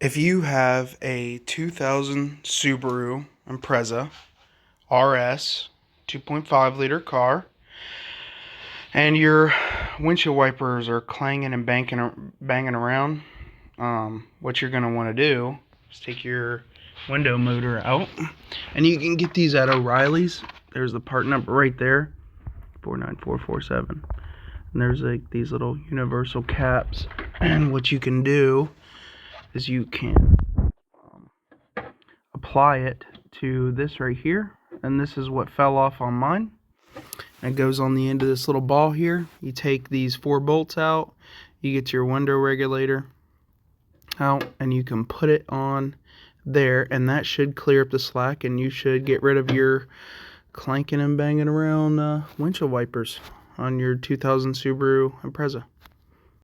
If you have a 2000 Subaru Impreza RS 2.5 liter car and your windshield wipers are clanging and banging around, what you're going to want to do is take your window motor out, and you can get these at O'Reilly's. There's the part number right there, 49447, and there's like these little universal caps. And what you can do is you can apply it to this right here, and this is what fell off on mine. It goes on the end of this little ball here. You take these 4 bolts out, you get your window regulator out, and you can put it on there, and that should clear up the slack, and you should get rid of your clanking and banging around windshield wipers on your 2000 Subaru Impreza.